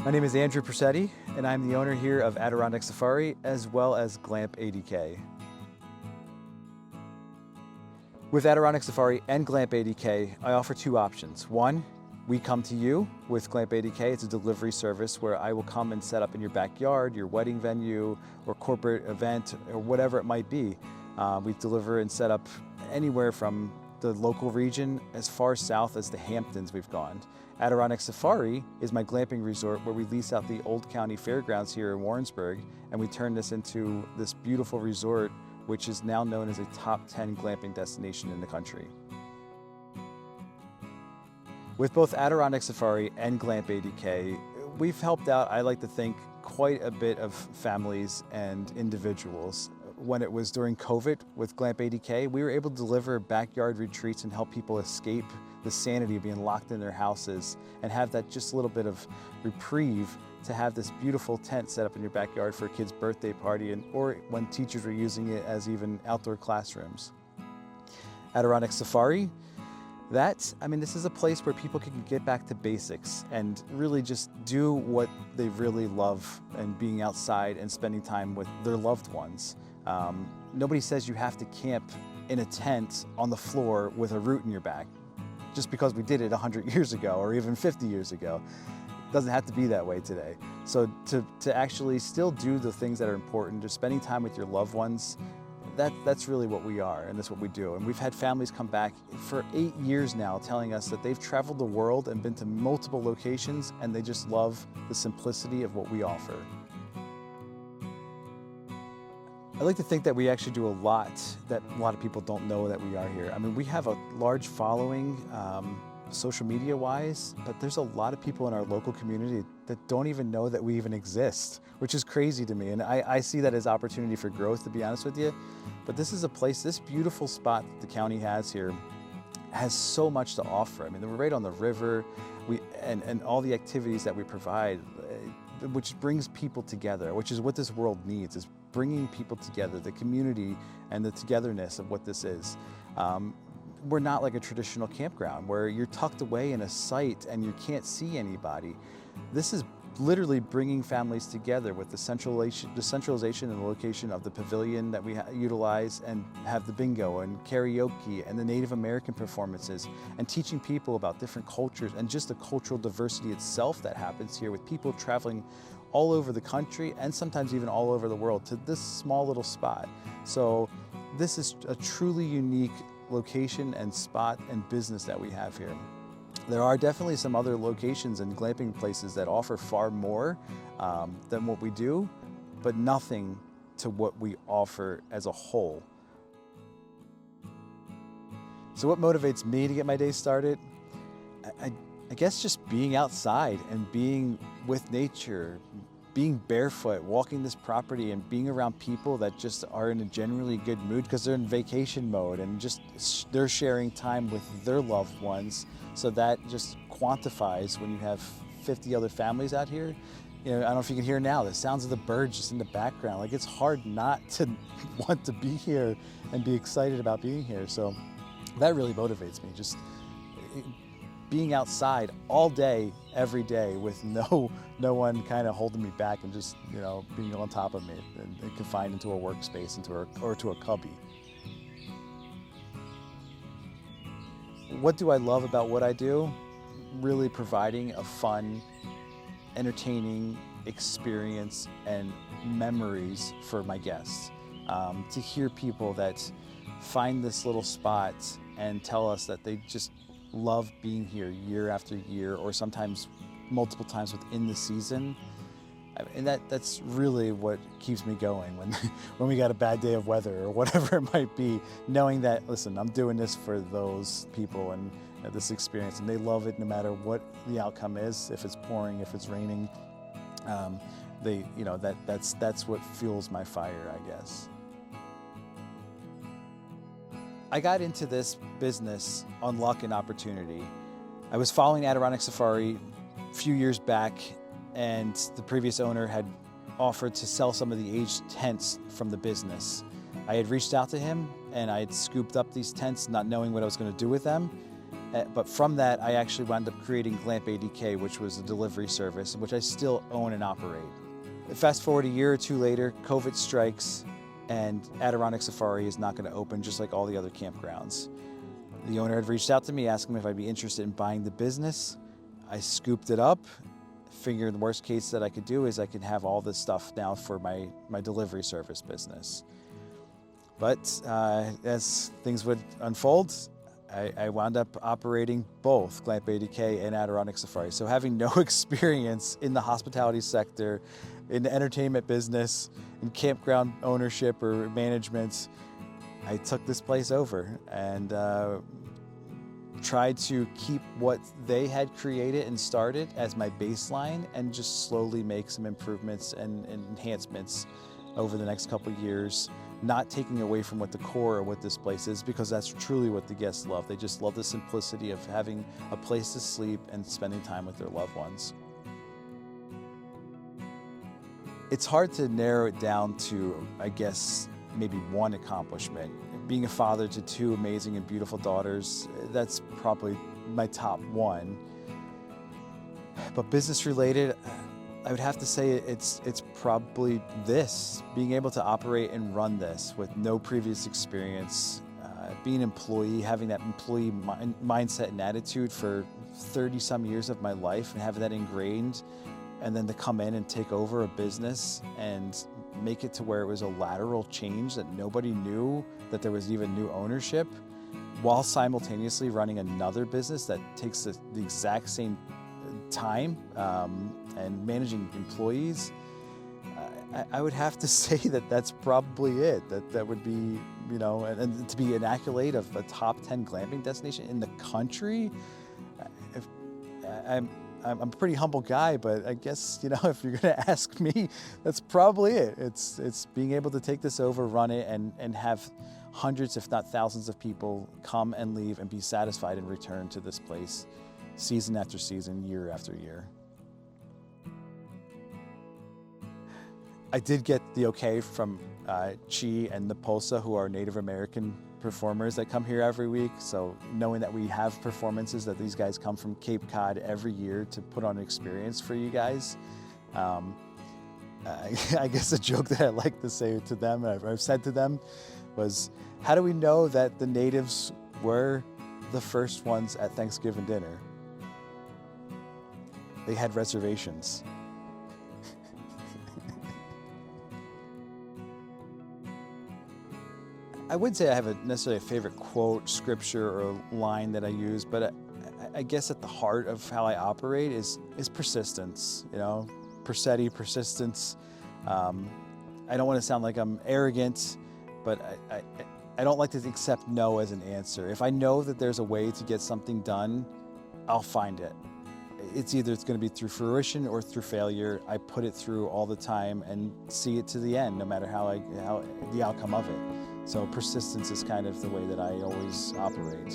My name is Andrew Percetti, and I'm the owner here of Adirondack Safari as well as Glamp ADK. With Adirondack Safari and Glamp ADK, I offer two options. One, we come to you with Glamp ADK. It's a delivery service where I will come and set up in your backyard, your wedding venue, or corporate event, or whatever it might be. We deliver and set up anywhere from the local region as far south as the Hamptons we've gone. Adirondack Safari is my glamping resort where we lease out the Old County Fairgrounds here in Warrensburg, and we turn this into this beautiful resort which is now known as a top 10 glamping destination in the country. With both Adirondack Safari and Glamp ADK, we've helped out, I like to think, quite a bit of families and individuals. When it was during COVID with Glamp ADK, we were able to deliver backyard retreats and help people escape the sanity of being locked in their houses and have that just a little bit of reprieve to have this beautiful tent set up in your backyard for a kid's birthday party or when teachers were using it as even outdoor classrooms. Adirondack Safari, this is a place where people can get back to basics and really just do what they really love and being outside and spending time with their loved ones. Nobody says you have to camp in a tent on the floor with a root in your back just because we did it 100 years ago or even 50 years ago. It doesn't have to be that way today. So to actually still do the things that are important, just spending time with your loved ones, that's really what we are and that's what we do. And we've had families come back for 8 years now telling us that they've traveled the world and been to multiple locations and they just love the simplicity of what we offer. I like to think that we actually do a lot that a lot of people don't know that we are here. I mean, we have a large following social media wise, but there's a lot of people in our local community that don't even know that we even exist, which is crazy to me. And I see that as opportunity for growth, to be honest with you. But this is a place, this beautiful spot that the county has here has so much to offer. I mean, we're right on the river and all the activities that we provide, which brings people together, which is what this world needs, is bringing people together, the community and the togetherness of what this is. We're not like a traditional campground where you're tucked away in a site and you can't see anybody. This is literally bringing families together with the centralization and the location of the pavilion that we utilize and have the bingo and karaoke and the Native American performances and teaching people about different cultures and just the cultural diversity itself that happens here with people traveling all over the country and sometimes even all over the world to this small little spot. So this is a truly unique location and spot and business that we have here. There are definitely some other locations and glamping places that offer far more than what we do, but nothing to what we offer as a whole. So what motivates me to get my day started? I guess just being outside and being with nature, being barefoot, walking this property and being around people that just are in a generally good mood because they're in vacation mode and just they're sharing time with their loved ones. So that just quantifies when you have 50 other families out here. You know, I don't know if you can hear now, the sounds of the birds just in the background. Like it's hard not to want to be here and be excited about being here. So that really motivates me. Just being outside all day, every day with no one kind of holding me back and just, you know, being on top of me and confined into a workspace or to a cubby. What do I love about what I do? Really providing a fun, entertaining experience and memories for my guests. To hear people that find this little spot and tell us that they just love being here year after year or sometimes multiple times within the season. And that's really what keeps me going when we got a bad day of weather or whatever it might be, knowing that, listen, I'm doing this for those people and this experience and they love it no matter what the outcome is, if it's pouring, if it's raining. That's what fuels my fire, I guess. I got into this business on luck and opportunity. I was following Adirondack Safari a few years back, and the previous owner had offered to sell some of the aged tents from the business. I had reached out to him and I had scooped up these tents not knowing what I was going to do with them. But from that, I actually wound up creating Glamp ADK, which was a delivery service, which I still own and operate. Fast forward a year or two later, COVID strikes, and Adirondack Safari is not going to open, just like all the other campgrounds. The owner had reached out to me, asking me if I'd be interested in buying the business. I scooped it up, figured the worst case that I could do is I could have all this stuff now for my delivery service business. But as things would unfold, I wound up operating both Glamp ADK and Adirondack Safari. So having no experience in the hospitality sector, in the entertainment business, in campground ownership or management, I took this place over and tried to keep what they had created and started as my baseline and just slowly make some improvements and enhancements over the next couple of years, not taking away from what the core of what this place is, because that's truly what the guests love. They just love the simplicity of having a place to sleep and spending time with their loved ones. It's hard to narrow it down to, I guess, maybe one accomplishment. Being a father to two amazing and beautiful daughters, that's probably my top one. But business related, I would have to say it's probably this, being able to operate and run this with no previous experience, being an employee, having that employee mindset and attitude for 30 some years of my life and having that ingrained, and then to come in and take over a business and make it to where it was a lateral change that nobody knew that there was even new ownership, while simultaneously running another business that takes the exact same time and managing employees. I would have to say that that's probably it. That would be, you know, and to be an accolade of a top 10 glamping destination in the country. I'm a pretty humble guy, but I guess, you know, if you're going to ask me, that's probably it. It's being able to take this over, run it, and have hundreds, if not thousands of people come and leave and be satisfied and return to this place season after season, year after year. I did get the okay from Chi and Naposa, who are Native American performers that come here every week. So knowing that we have performances, that these guys come from Cape Cod every year to put on an experience for you guys. I guess a joke that I like to say to them, I've said to them, was, how do we know that the natives were the first ones at Thanksgiving dinner? They had reservations. I wouldn't say I have necessarily a favorite quote, scripture, or line that I use, but I guess at the heart of how I operate is persistence. You know, Percetti, persistence. I don't want to sound like I'm arrogant, but I don't like to accept no as an answer. If I know that there's a way to get something done, I'll find it. It's either it's going to be through fruition or through failure. I put it through all the time and see it to the end, no matter how the outcome of it. So persistence is kind of the way that I always operate.